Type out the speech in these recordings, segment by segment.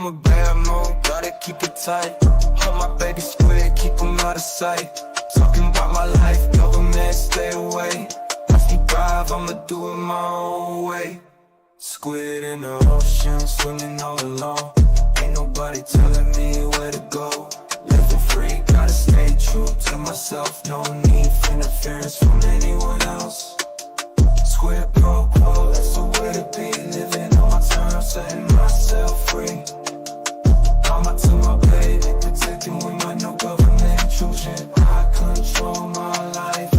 a bad mood, gotta keep it tight. Hold my baby squid, keep him out of sight. Talking about my life, government, stay away. Watch me drive, I'ma do it my own way. Squid in the ocean, swimming all alone. Ain't nobody telling me where to go. Living free, gotta stay true to myself. No need for interference from anyone else. Squid pro quo, that's the way to be. Living on my terms, setting myself free. I'm out to my baby, protecting with my no government intrusion. I control my life.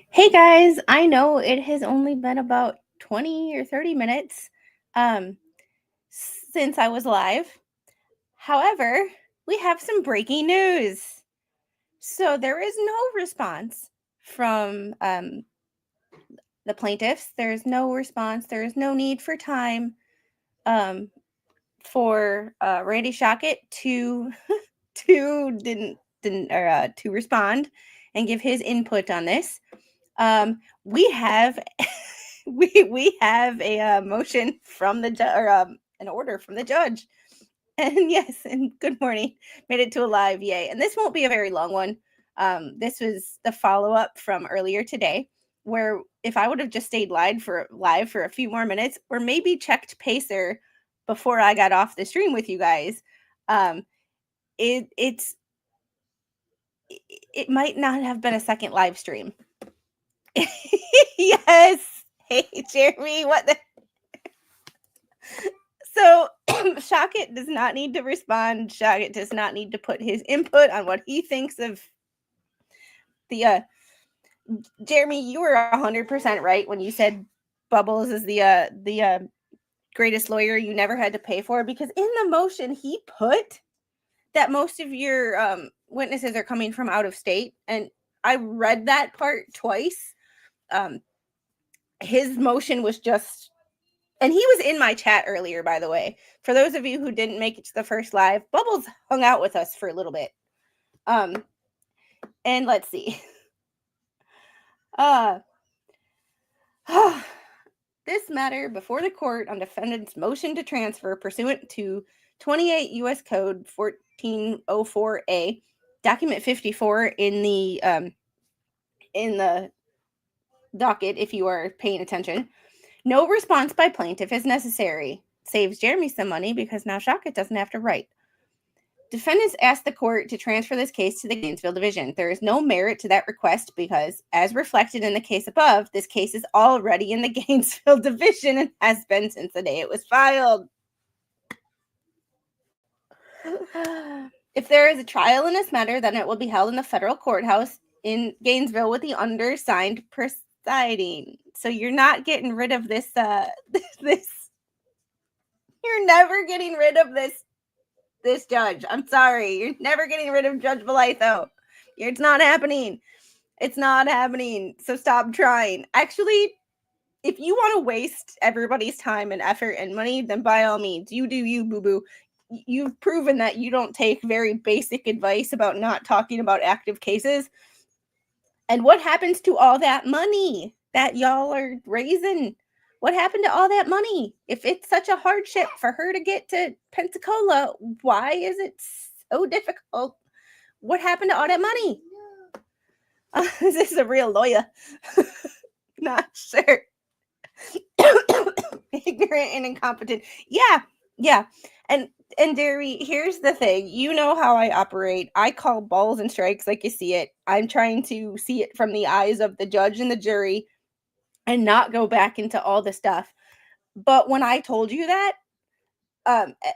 Hey guys, I know it has only been about 20 or 30 minutes since I was live. However, we have some breaking news. So there is no response from the plaintiffs. There is no response. There is no need for time for Randy Shockett to respond and give his input on this. We have we have a motion from the judge, or an order from the judge. And yes, and good morning. Made it to a live, yay. And this won't be a very long one. This was the follow-up from earlier today, where if I would have just stayed live for a few more minutes, or maybe checked Pacer before I got off the stream with you guys, it might not have been a second live stream. Yes. Hey, Jeremy, what the? So, Shockett does not need to respond. Shockett does not need to put his input on what he thinks of the, Jeremy, you were 100% right when you said Bubbles is the greatest lawyer you never had to pay for, because in the motion he put that most of your witnesses are coming from out of state, and I read that part twice. His motion was just, and he was in my chat earlier, by the way. For those of you who didn't make it to the first live, Bubbles hung out with us for a little bit. And let's see. This matter before the court on defendant's motion to transfer pursuant to 28 U.S. Code 1404A, document 54 in the docket, if you are paying attention. No response by plaintiff is necessary. Saves Jeremy some money because now Shockett doesn't have to write. Defendants asked the court to transfer this case to the Gainsville division. There is no merit to that request because, as reflected in the case above, this case is already in the Gainsville division and has been since the day it was filed. If there is a trial in this matter, then it will be held in the federal courthouse in Gainesville with the undersigned presiding. So you're not getting rid of this, you're never getting rid of this judge. I'm sorry. You're never getting rid of Judge Bolitho. It's not happening. It's not happening. So stop trying. Actually, if you want to waste everybody's time and effort and money, then by all means, you do you, boo-boo. You've proven that you don't take very basic advice about not talking about active cases. And what happens to all that money that y'all are raising? What happened to all that money? If it's such a hardship for her to get to Pensacola, why is it so difficult? What happened to all that money? Is this a real lawyer? Not sure. Ignorant and incompetent. Yeah. And Derry, here's the thing. You know how I operate. I call balls and strikes like you see it. I'm trying to see it from the eyes of the judge and the jury and not go back into all the stuff. But when I told you that,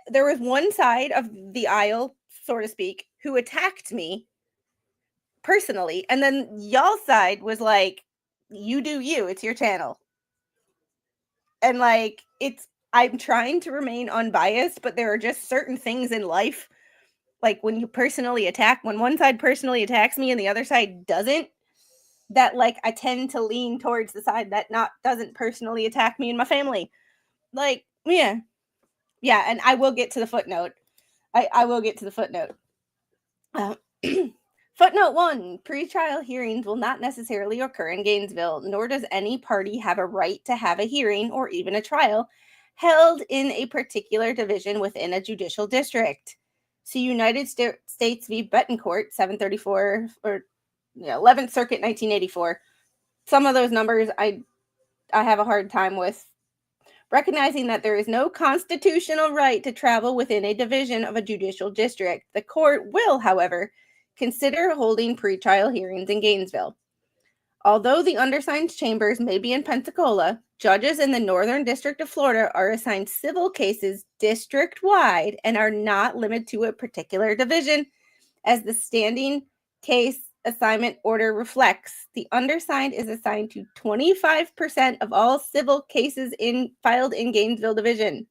there was one side of the aisle, so to speak, who attacked me personally. And then y'all's side was like, you do you. It's your channel. And like, I'm trying to remain unbiased, but there are just certain things in life, like when one side personally attacks me and the other side doesn't, that like I tend to lean towards the side that doesn't personally attack me and my family. Like, yeah. And I will get to the footnote. I will get to the footnote. Footnote 1. Pretrial hearings will not necessarily occur in Gainesville, nor does any party have a right to have a hearing or even a trial held in a particular division within a judicial district. See United States v. Betancourt, 734, or 11th Circuit, 1984. Some of those numbers I have a hard time with. Recognizing that there is no constitutional right to travel within a division of a judicial district, the court will, however, consider holding pretrial hearings in Gainesville. Although the undersigned's chambers may be in Pensacola, judges in the Northern District of Florida are assigned civil cases district-wide and are not limited to a particular division. As the standing case assignment order reflects, the undersigned is assigned to 25% of all civil cases filed in Gainesville Division.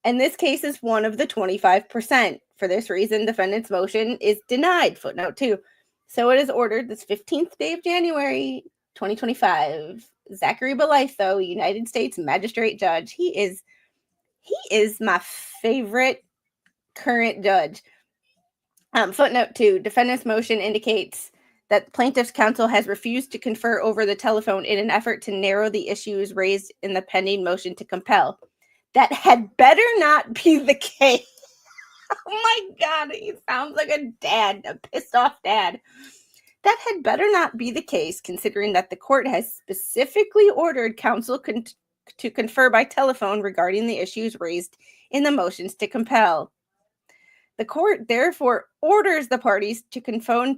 And this case is one of the 25%. For this reason, defendant's motion is denied. Footnote 2. So it is ordered this 15th day of January, 2025. Judge Bolitho, United States Magistrate Judge. He is my favorite current judge. Footnote 2. Defendant's motion indicates that plaintiff's counsel has refused to confer over the telephone in an effort to narrow the issues raised in the pending motion to compel. That had better not be the case. Oh my God, he sounds like a pissed off dad. That had better not be the case, considering that the court has specifically ordered counsel to confer by telephone regarding the issues raised in the motions to compel. The court therefore orders the parties to confer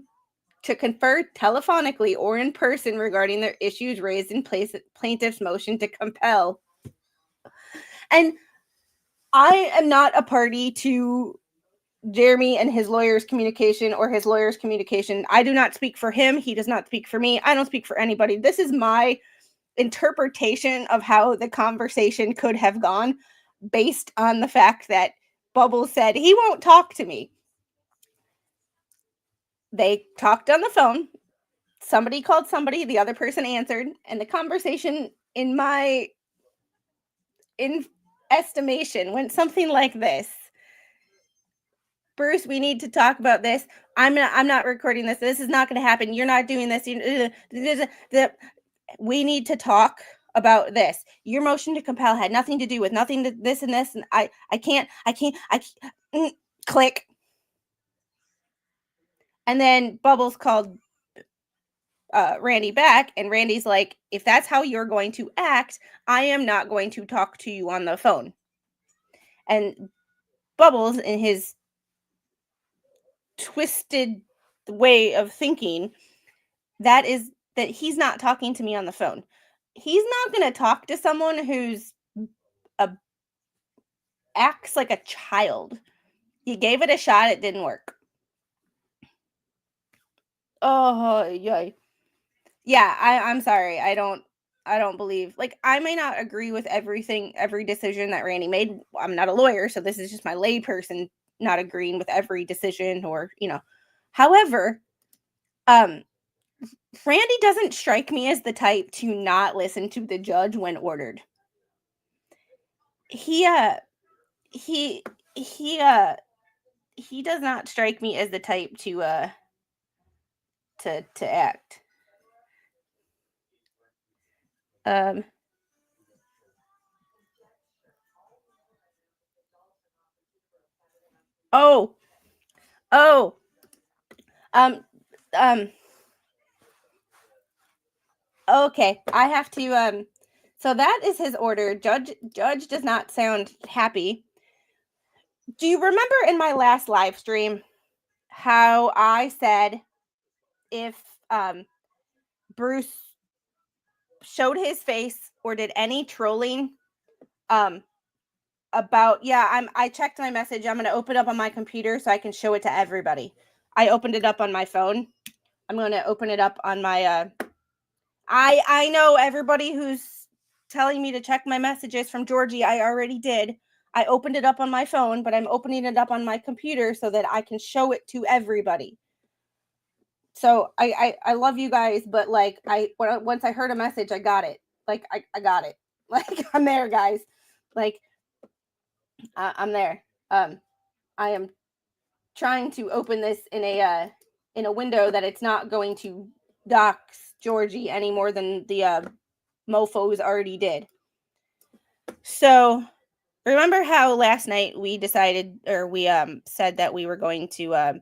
telephonically or in person regarding their issues raised in plaintiff's motion to compel. And I am not a party to Jeremy and his lawyer's communication or his lawyer's communication. I do not speak for him. He does not speak for me. I don't speak for anybody. This is my interpretation of how the conversation could have gone based on the fact that Bubbles said he won't talk to me. They talked on the phone. Somebody called somebody. The other person answered. And the conversation, in my estimation, went something like this. Bruce, we need to talk about this. I'm not recording this. This is not going to happen. You're not doing this. We need to talk about this. Your motion to compel had nothing to do with nothing to this and this. And I can't, click. And then Bubbles called Randy back, and Randy's like, if that's how you're going to act, I am not going to talk to you on the phone. And Bubbles, in his twisted way of thinking, that he's not talking to me on the phone. He's not going to talk to someone who's acts like a child. He gave it a shot. It didn't work. Oh, yay. Yeah, I'm sorry. I don't believe, like, I may not agree with every decision that Randy made. I'm not a lawyer, so this is just my layperson not agreeing with every decision or, However, Randy doesn't strike me as the type to not listen to the judge when ordered. He does not strike me as the type to act. Okay, I have to, so that is his order. Judge does not sound happy. Do you remember in my last live stream how I said if, Bruce showed his face or did any trolling, about, I checked my message. I'm going to open it up on my computer so I can show it to everybody. I opened it up on my phone. I'm going to open it up on my, I know everybody who's telling me to check my messages from Georgie. I already did. I opened it up on my phone, but I'm opening it up on my computer so that I can show it to everybody. So I love you guys, but like once I heard a message, I got it. Like I got it. Like I'm there, guys. Like I'm there. I am trying to open this in a window that it's not going to dox Georgie any more than the mofos already did. So remember how last night we decided, or we said that we were going to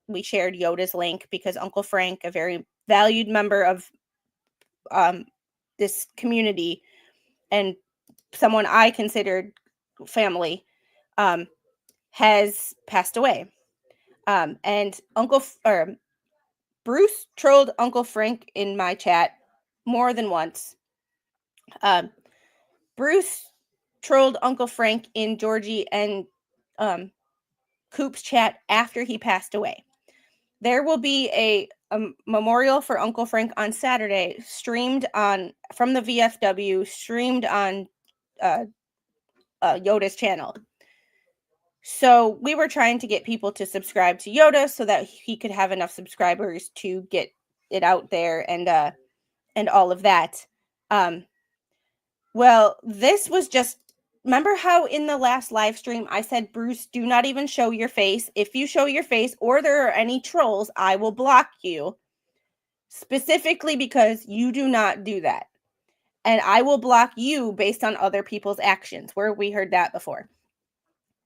we shared Yoda's link because Uncle Frank, a very valued member of this community and someone I considered family, has passed away. And Bruce trolled Uncle Frank in my chat more than once. Bruce trolled Uncle Frank in Georgie and Coop's chat after he passed away. There will be a memorial for Uncle Frank on Saturday, streamed from the VFW, streamed on Yoda's channel. So we were trying to get people to subscribe to Yoda so that he could have enough subscribers to get it out there and all of that. Well, this was just, remember how in the last live stream I said, Bruce, do not even show your face. If you show your face or there are any trolls, I will block you. Specifically because you do not do that. And I will block you based on other people's actions. Where we heard that before.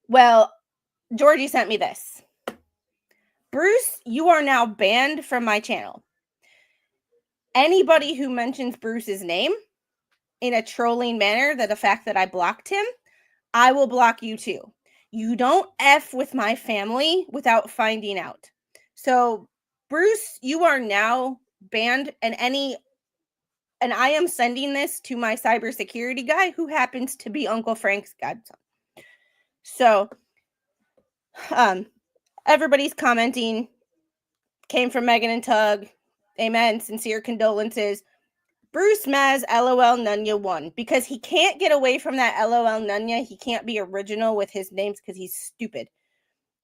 Well, Georgie sent me this. Bruce, you are now banned from my channel. Anybody who mentions Bruce's name in a trolling manner, the fact that I blocked him, I will block you too. You don't F with my family without finding out. So, Bruce, you are now banned, and I am sending this to my cybersecurity guy who happens to be Uncle Frank's godson. So, everybody's commenting. Came from Megan and Tug. Amen. Sincere condolences. Bruce Maz, LOL Nunya won because he can't get away from that LOL Nunya. He can't be original with his names because he's stupid.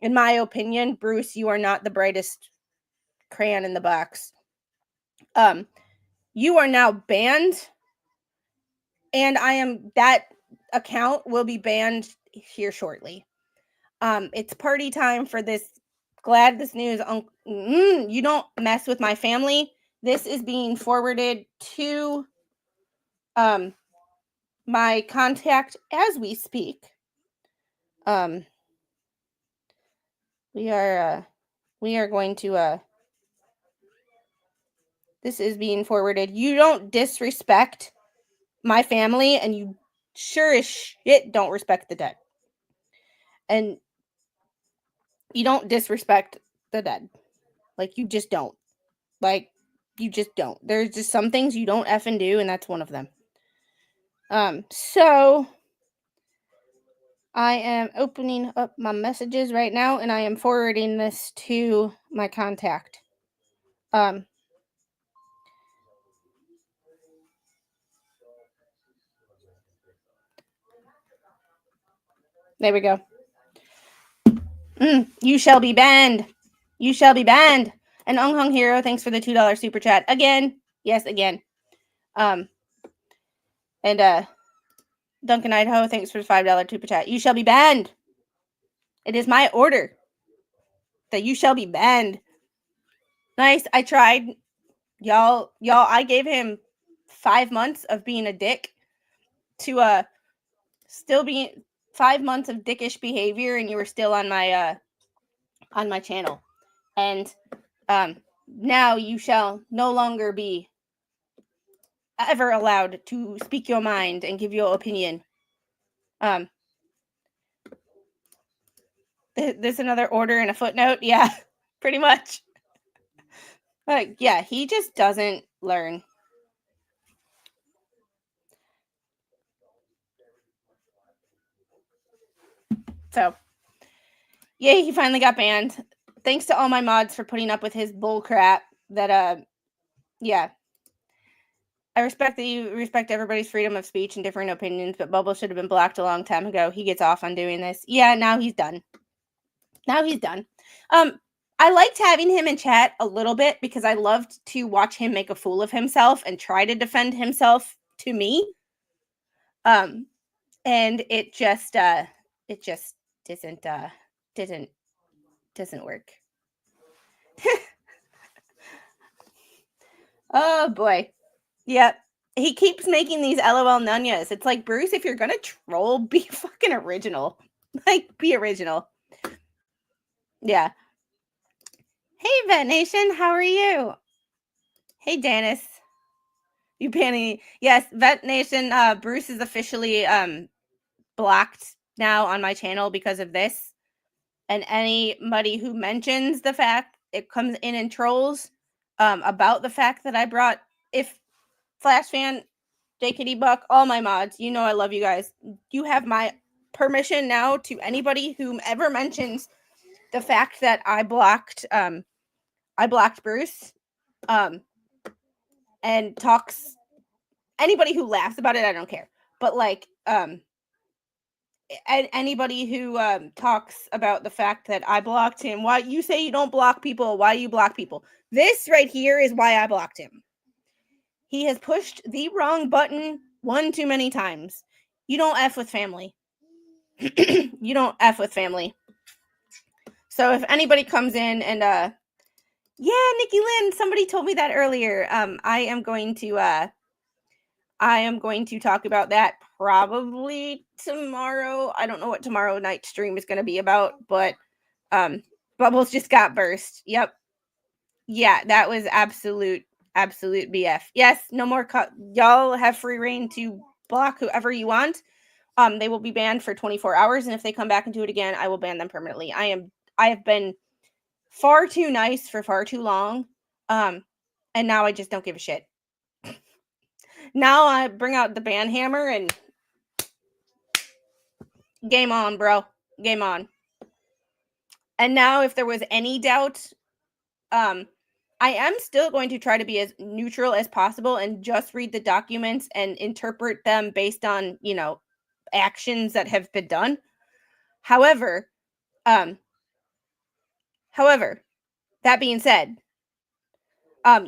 In my opinion, Bruce, you are not the brightest crayon in the box. You are now banned, and that account will be banned here shortly. It's party time for this. Glad this news. You don't mess with my family. This is being forwarded to my contact as we speak. We are going to this is being forwarded. You don't disrespect my family, and you sure as shit don't respect the dead. And you don't disrespect the dead. Like, you just don't. Like, you just don't. There's just some things you don't effing do, and that's one of them. So I am opening up my messages right now, and I am forwarding this to my contact. There we go. You shall be banned. You shall be banned. And Ung Hung Hero, thanks for the $2 super chat. Again. Yes, again. And Duncan Idaho, thanks for the $5 super chat. You shall be banned. It is my order that you shall be banned. Nice. I tried. Y'all, I gave him 5 months of being a dick to still be 5 months of dickish behavior, and you were still on my channel. And now you shall no longer be ever allowed to speak your mind and give your opinion. There's another order and a footnote. Yeah, pretty much. Like, yeah, he just doesn't learn. So, yay, he finally got banned. Thanks to all my mods for putting up with his bull crap. That, yeah. I respect that you respect everybody's freedom of speech and different opinions, but Bubble should have been blocked a long time ago. He gets off on doing this. Yeah, now he's done. I liked having him in chat a little bit because I loved to watch him make a fool of himself and try to defend himself to me. And it just isn't doesn't work. Oh boy. Yep. He keeps making these LOL nunyas. It's like, Bruce, if you're gonna troll, be fucking original. Like, be original. Yeah. Hey, Vet Nation, how are you? Hey, Janice. You panty. Yes, Vet Nation, Bruce is officially blocked now on my channel because of this. And anybody who mentions the fact it comes in and trolls about the fact that I brought, if Flash Fan, JKD Buck, all my mods, you know I love you guys. You have my permission now to anybody who ever mentions the fact that I blocked Bruce and talks, anybody who laughs about it, I don't care. But like anybody who talks about the fact that I blocked him, why you say you don't block people, why you block people. This right here is why I blocked him. He has pushed the wrong button one too many times. You don't F with family. You don't F with family. So if anybody comes in and yeah, Nikki Lynn, somebody told me that earlier. I am going to talk about that probably tomorrow. I don't know what tomorrow night stream is going to be about, but Bubbles just got burst. Yep. Yeah, that was absolute BF. Yes, no more y'all have free reign to block whoever you want. They will be banned for 24 hours, and if they come back and do it again, I will ban them permanently. I have been far too nice for far too long. And now I just don't give a shit. Now I bring out the ban hammer and game on, bro. Game on. And now if there was any doubt, I am still going to try to be as neutral as possible and just read the documents and interpret them based on, you know, actions that have been done. However, that being said,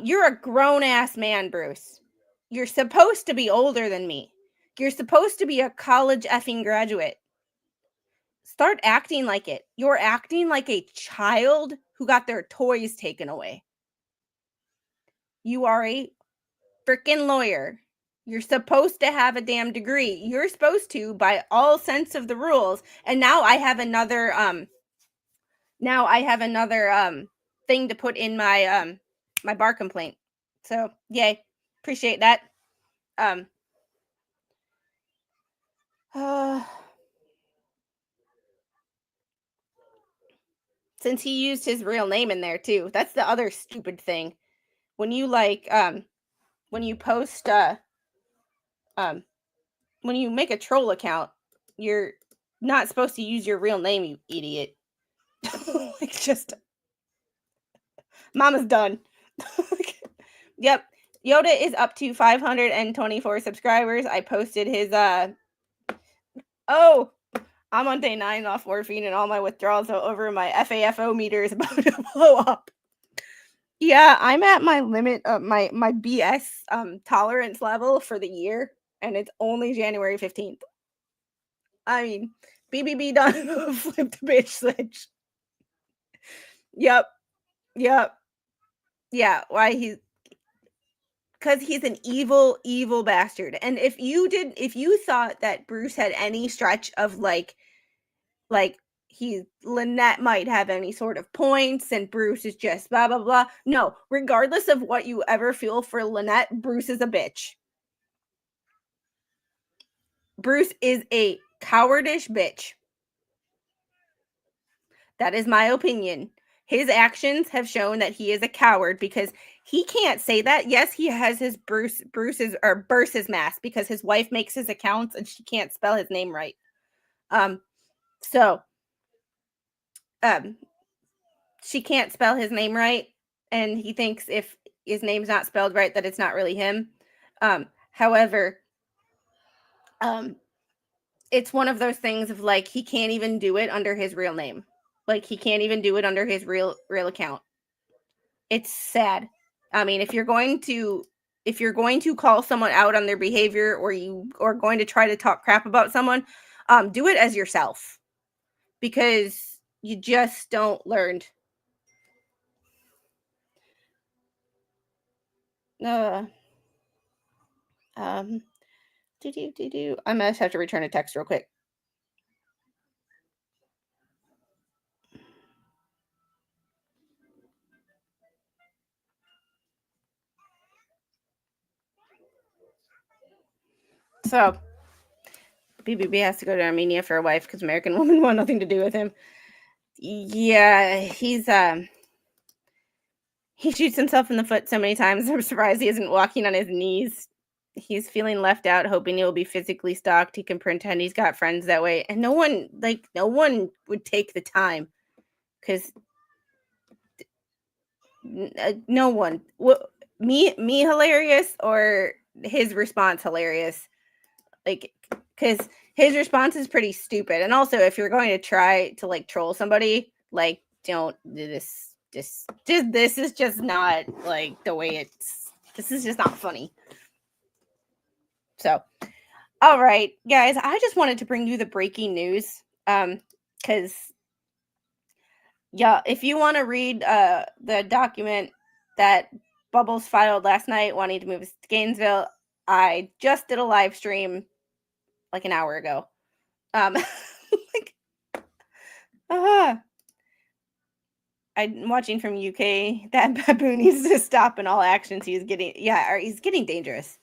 you're a grown-ass man, Bruce. You're supposed to be older than me. You're supposed to be a college effing graduate. Start acting like it. You're acting like a child who got their toys taken away. You are a freaking lawyer. You're supposed to have a damn degree. You're supposed to, by all sense of the rules. And now I have another thing to put in my my bar complaint. So yay. Appreciate that. Since he used his real name in there too. That's the other stupid thing. When you like when you post when you make a troll account, you're not supposed to use your real name, you idiot. Like, just Mama's done. Yep. Yoda is up to 524 subscribers. I posted his oh, I'm on day 9 off morphine and all my withdrawals are over. My FAFO meter is about to blow up. Yeah, I'm at my limit of my BS tolerance level for the year, and it's only January 15th. I mean, BBB done flipped the bitch switch. Yep. Yeah, why because he's an evil bastard. And if you thought that Bruce had any stretch of like Lynette might have any sort of points and Bruce is just blah blah blah. No, regardless of what you ever feel for Lynette, Bruce is a bitch. Bruce is a cowardish bitch. That is my opinion. His actions have shown that he is a coward because he can't say that. Yes, he has his Bruce's mask because his wife makes his accounts and she can't spell his name right. She can't spell his name right, and he thinks if his name's not spelled right that it's not really him. However, it's one of those things of like he can't even do it under his real name. Like he can't even do it under his real account. It's sad. I mean, if you're going to call someone out on their behavior or you are going to try to talk crap about someone, do it as yourself. Because You just don't learn. I must have to return a text real quick. So, BBB has to go to Armenia for a wife because American women want nothing to do with him. Yeah, he shoots himself in the foot so many times. I'm surprised he isn't walking on his knees. He's feeling left out, hoping he'll be physically stalked. He can pretend he's got friends that way. And no one would take the time because no one. Me hilarious or his response hilarious? Like, because his response is pretty stupid. And also, if you're going to try to like troll somebody, like, don't do this. This is just not like the way it's. This is just not funny. So, all right, guys, I just wanted to bring you the breaking news. Because yeah, if you want to read the document that Bubbles filed last night wanting to move us to Gainesville, I just did a live stream like an hour ago. Like, I'm watching from UK. That baboon needs to stop in all actions. He's getting dangerous,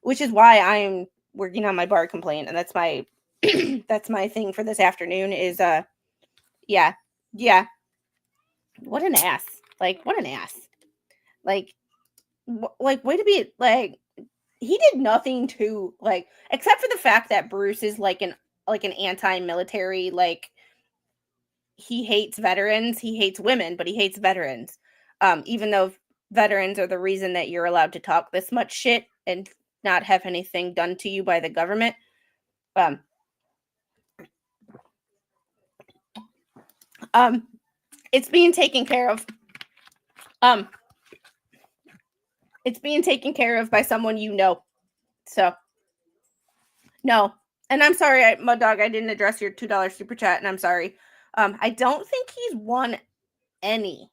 which is why I'm working on my bar complaint, and that's my that's my thing for this afternoon. Is yeah. What an ass! Like, what an ass! Like way to be like. He did nothing to like, except for the fact that Bruce is like an anti-military, like he hates veterans, he hates women, but he hates veterans. Even though veterans are the reason that you're allowed to talk this much shit and not have anything done to you by the government. It's being taken care of. It's being taken care of by someone you know. So, no. And I'm sorry, Mud Dog, I didn't address your $2 super chat, and I'm sorry. I don't think he's won any.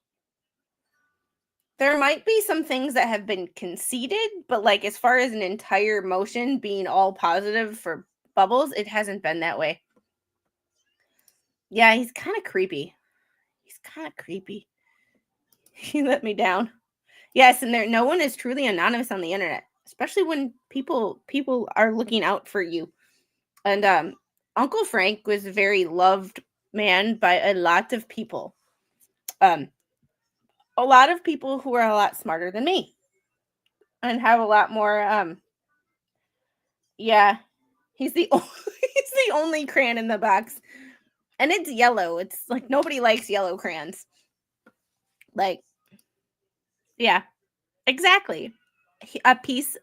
There might be some things that have been conceded, but like as far as an entire motion being all positive for Bubbles, it hasn't been that way. Yeah, he's kind of creepy. He let me down. Yes, and no one is truly anonymous on the internet, especially when people are looking out for you. And Uncle Frank was a very loved man by a lot of people. A lot of people who are a lot smarter than me and have a lot more yeah. He's the only crayon in the box. And it's yellow. It's like nobody likes yellow crayons. Like, yeah, exactly. A piece,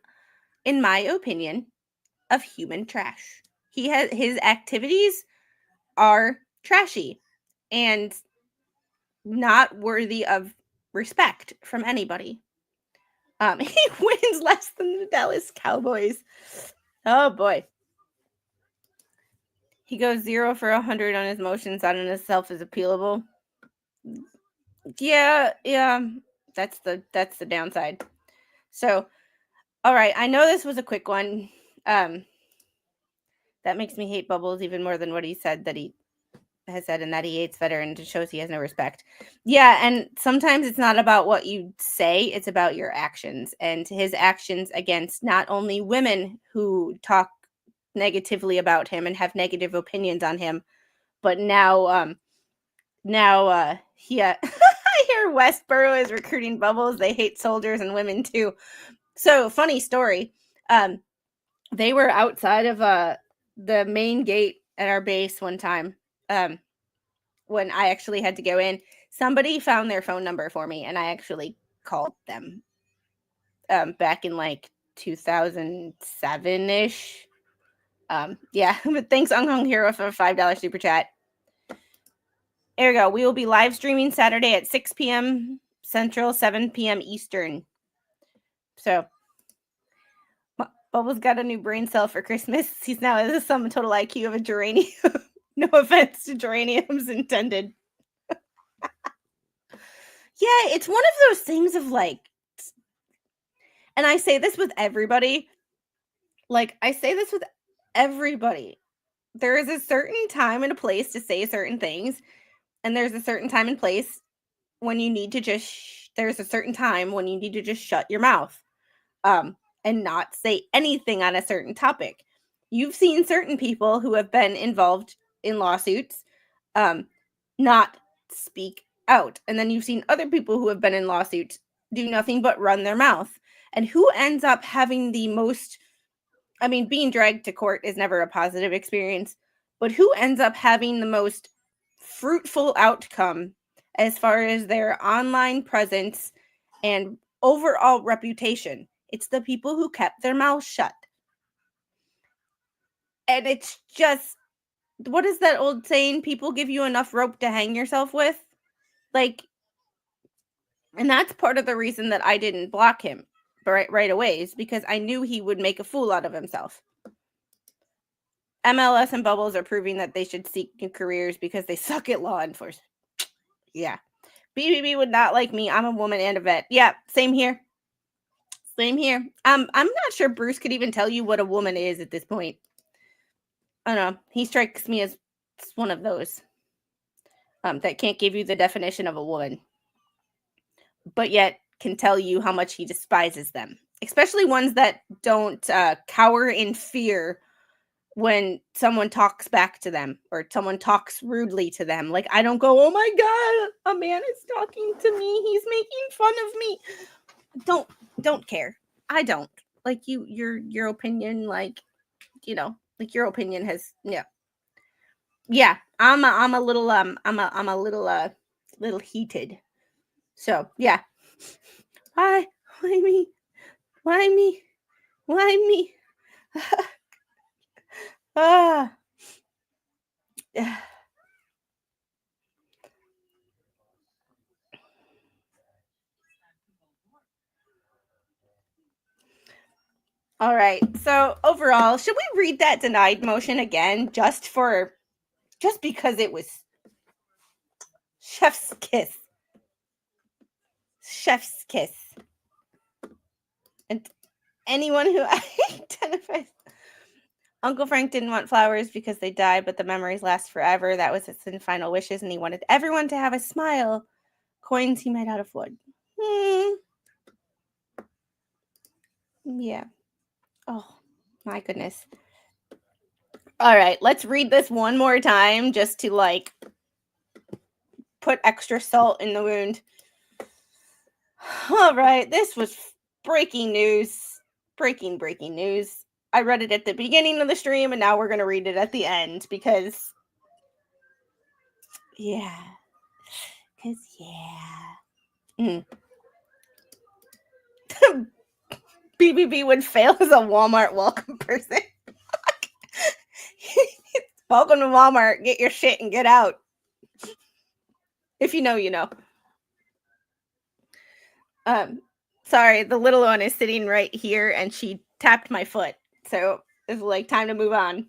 in my opinion, of human trash. His activities are trashy and not worthy of respect from anybody. He wins less than the Dallas Cowboys. Oh boy. He goes 0 for 100 on his motions. That in itself is appealable. Yeah. That's the downside. So, all right. I know this was a quick one. That makes me hate Bubbles even more than what he said that he has said, and that he hates veterans. It shows he has no respect. Yeah, and sometimes it's not about what you say, it's about your actions. And his actions against not only women who talk negatively about him and have negative opinions on him, but now I hear Westboro is recruiting Bubbles. They hate soldiers and women too. So, funny story. They were outside of the main gate at our base one time. When I actually had to go in, somebody found their phone number for me, and I actually called them back in like 2007-ish. Yeah, but thanks, Ung Hung Hero, for a $5 super chat. There we go. We will be live streaming Saturday at 6 p.m. Central, 7 p.m. Eastern. So, Bubbles got a new brain cell for Christmas. He's now has a sum total IQ of a geranium. No offense to geraniums intended. Yeah, it's one of those things of like, and I say this with everybody. Like, I say this with everybody. There is a certain time and a place to say certain things, and there's a certain time and place when you need to there's a certain time when you need to just shut your mouth, and not say anything on a certain topic. You've seen certain people who have been involved in lawsuits, not speak out. And then you've seen other people who have been in lawsuits do nothing but run their mouth. And who ends up having the most, I mean, being dragged to court is never a positive experience, but who ends up having the most fruitful outcome as far as their online presence and overall reputation? It's the people who kept their mouths shut. And it's just, what is that old saying? People give you enough rope to hang yourself with. Like, and that's part of the reason that I didn't block him right away, is because I knew he would make a fool out of himself. MLS and Bubbles are proving that they should seek new careers because they suck at law enforcement. Yeah. BBB would not like me. I'm a woman and a vet. Yeah, same here. Same here. I'm not sure Bruce could even tell you what a woman is at this point. I don't know. He strikes me as one of those that can't give you the definition of a woman, but yet can tell you how much he despises them, especially ones that don't cower in fear when someone talks back to them or someone talks rudely to them. Like, I don't go, oh my God, a man is talking to me. He's making fun of me. Don't care. I don't. Like, your opinion, like, you know, like your opinion has, yeah. I'm a little little heated. So yeah. Why me? Why me? Why me? Ah. All right. So overall, should we read that denied motion again just because it was chef's kiss? Chef's kiss. And anyone who identifies, Uncle Frank didn't want flowers because they died, but the memories last forever. That was his final wishes, and he wanted everyone to have a smile. Coins he made out of wood. Yeah. Oh, my goodness. All right, let's read this one more time just to, like, put extra salt in the wound. All right, this was breaking news. Breaking news. I read it at the beginning of the stream, and now we're going to read it at the end because, yeah. Because, yeah. BBB would fail as a Walmart welcome person. Welcome to Walmart. Get your shit and get out. If you know, you know. Sorry, the little one is sitting right here, and she tapped my foot. So it's like time to move on.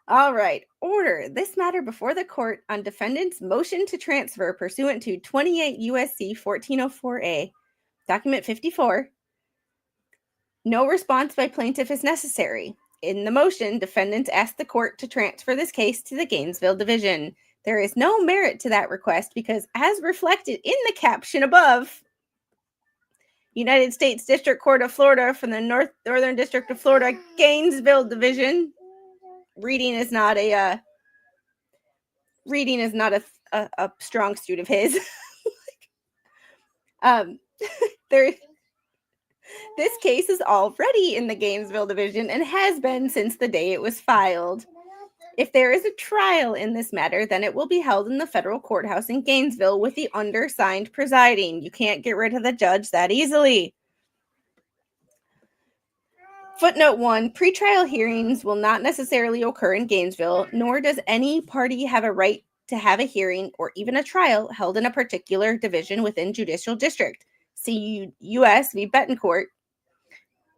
All right. Order this matter before the court on defendant's motion to transfer pursuant to 28 U.S.C. 1404A, document 54. No response by plaintiff is necessary. In the motion, defendants asked the court to transfer this case to the Gainesville Division. There is no merit to that request because, as reflected in the caption above, United States District Court of Florida from the Northern District of Florida, Gainesville Division. Reading is not a strong suit of his. This case is already in the Gainesville Division and has been since the day it was filed. If there is a trial in this matter, then it will be held in the federal courthouse in Gainesville with the undersigned presiding. You can't get rid of the judge that easily. Footnote 1, pretrial hearings will not necessarily occur in Gainesville, nor does any party have a right to have a hearing or even a trial held in a particular division within judicial district. See U.S. v. Betancourt,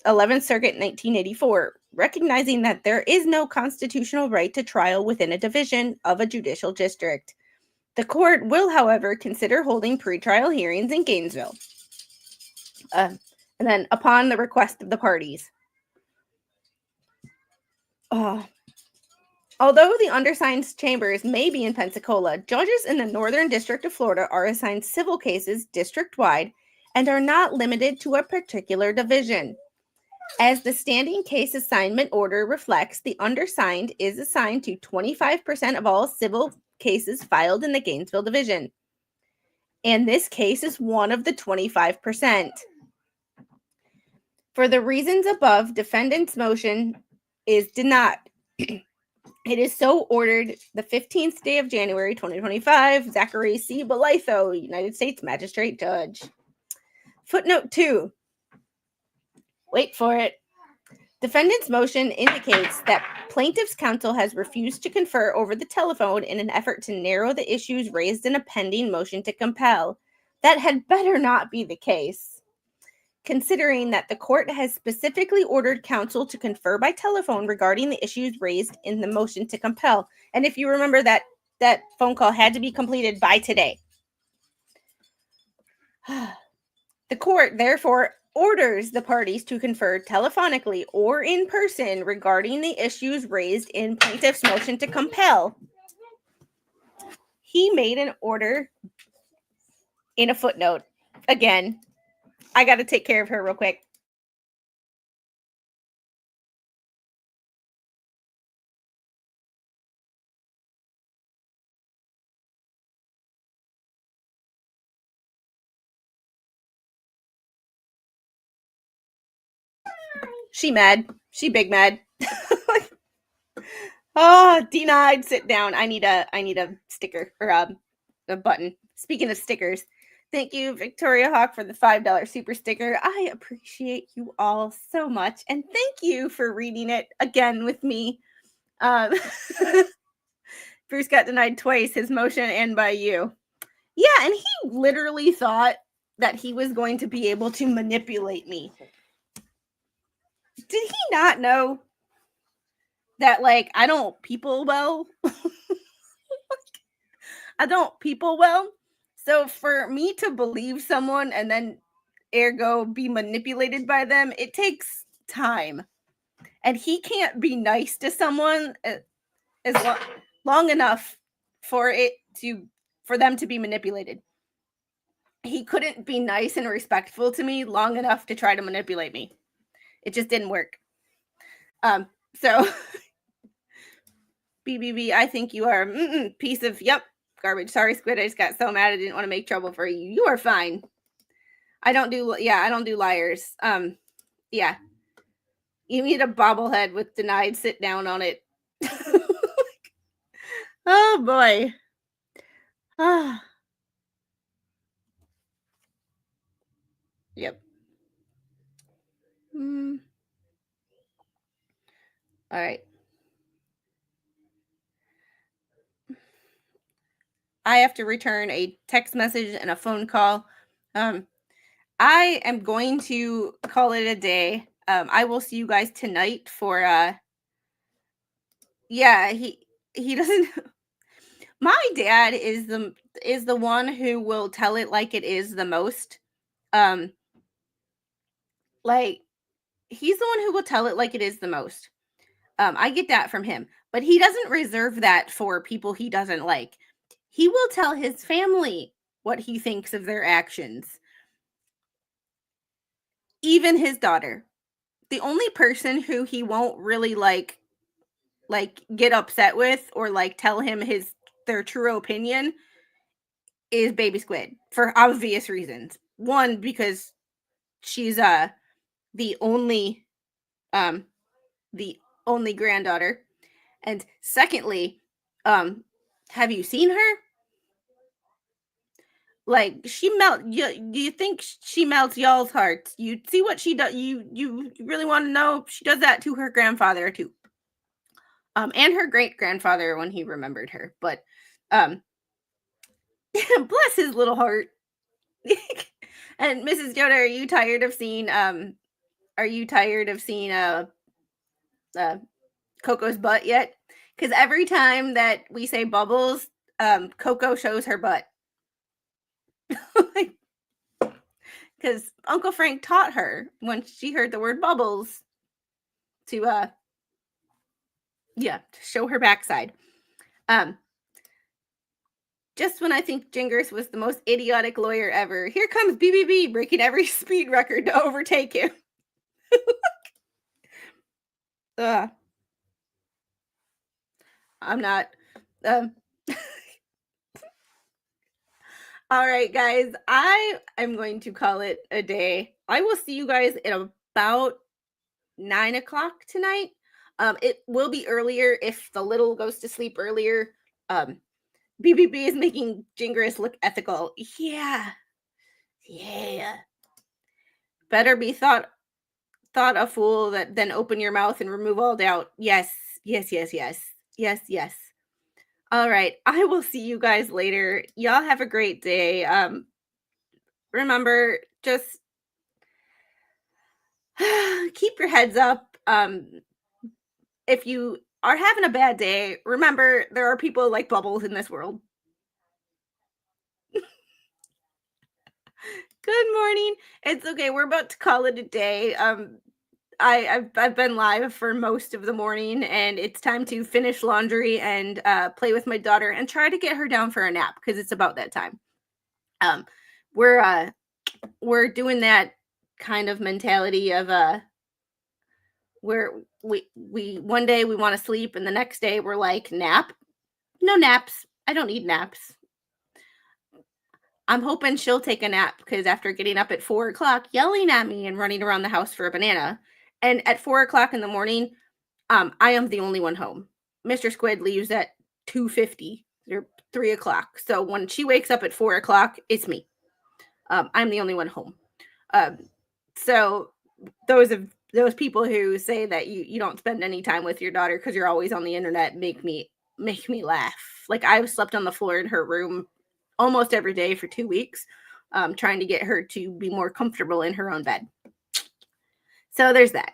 11th Circuit, 1984, recognizing that there is no constitutional right to trial within a division of a judicial district. The court will, however, consider holding pretrial hearings in Gainesville. And then, upon the request of the parties. Although the undersigned chambers may be in Pensacola, judges in the Northern District of Florida are assigned civil cases district-wide and are not limited to a particular division. As the standing case assignment order reflects, the undersigned is assigned to 25% of all civil cases filed in the Gainesville division. And this case is one of the 25%. For the reasons above, defendant's motion is denied. It is so ordered the 15th day of January, 2025, Zachary C. Bolitho, United States Magistrate Judge. Footnote 2. Wait for it. Defendant's motion indicates that plaintiff's counsel has refused to confer over the telephone in an effort to narrow the issues raised in a pending motion to compel. That had better not be the case, considering that the court has specifically ordered counsel to confer by telephone regarding the issues raised in the motion to compel. And if you remember, that phone call had to be completed by today. The court, therefore, orders the parties to confer telephonically or in person regarding the issues raised in plaintiff's motion to compel. He made an order in a footnote. Again, I got to take care of her real quick. She mad. She big mad. Oh, denied. Sit down. I need a sticker or a button. Speaking of stickers, thank you, Victoria Hawk, for the $5 super sticker. I appreciate you all so much, and thank you for reading it again with me. Bruce got denied twice, his motion and by you. Yeah, and he literally thought that he was going to be able to manipulate me. Did he not know that, like, I don't people well? I don't people well. So for me to believe someone and then ergo be manipulated by them, it takes time. And he can't be nice to someone as long enough for them to be manipulated. He couldn't be nice and respectful to me long enough to try to manipulate me. It just didn't work. So BBB, I think you are piece of garbage. Sorry, Squid. I just got so mad I didn't want to make trouble for you. You are fine. I don't do liars. Yeah. You need a bobblehead with denied sit down on it. Oh boy. Ah. Yep. All right. I have to return a text message and a phone call. I am going to call it a day. I will see you guys tonight for he doesn't. My dad is the one who will tell it like it is the most. Like, he's the one who will tell it like it is the most. I get that from him, but he doesn't reserve that for people he doesn't like. He will tell his family what he thinks of their actions. Even his daughter. The only person who he won't really like get upset with or like tell him their true opinion is Baby Squid, for obvious reasons. One, because she's the only granddaughter, and secondly, have you seen her? Like, she you think she melts y'all's hearts. You see what she does. You really want to know? She does that to her grandfather too. And her great grandfather when he remembered her. But bless his little heart. And Mrs. Yoda, are you tired of seeing Coco's butt yet? Because every time that we say Bubbles, Coco shows her butt. Because Uncle Frank taught her when she heard the word bubbles to show her backside. Just when I think Jingers was the most idiotic lawyer ever, here comes BBB breaking every speed record to overtake him. I'm not. All right, guys, I am going to call it a day. I will see you guys at about 9:00 tonight. It will be earlier if the little goes to sleep earlier. BBB is making Jingris look ethical. Yeah. Better be thought a fool that then open your mouth and remove all doubt. Yes. All right. I will see you guys later. Y'all have a great day. Remember, just keep your heads up. If you are having a bad day, remember there are people like Bubbles in this world. Good morning. It's okay. We're about to call it a day. I've been live for most of the morning, and it's time to finish laundry and play with my daughter and try to get her down for a nap because it's about that time. We're doing that kind of mentality of where we one day we want to sleep and the next day we're like, nap? No naps. I don't need naps. I'm hoping she'll take a nap because after getting up at 4:00, yelling at me and running around the house for a banana, and at 4:00 in the morning, I am the only one home. Mr. Squid leaves at 2:50 or 3:00. So when she wakes up at 4:00, it's me. I'm the only one home. So those people who say that you don't spend any time with your daughter because you're always on the internet make me laugh. Like, I've slept on the floor in her room almost every day for 2 weeks, trying to get her to be more comfortable in her own bed. So there's that.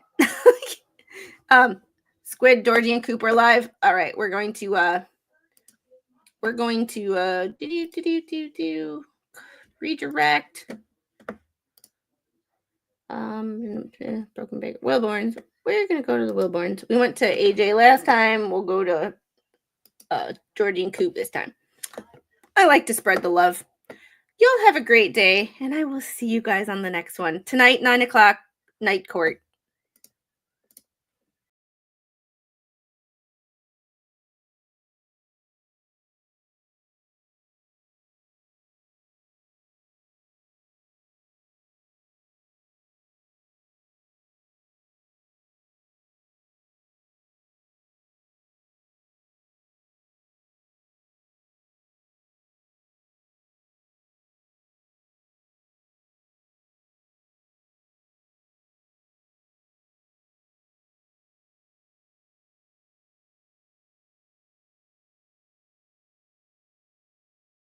Squid, Georgie, and Cooper live. All right, we're going to redirect. Broken Baker, Wilborns. We're gonna go to the Wilborns. We went to AJ last time. We'll go to Georgie and Coop this time. I like to spread the love. You'll have a great day, and I will see you guys on the next one tonight, 9:00, night court.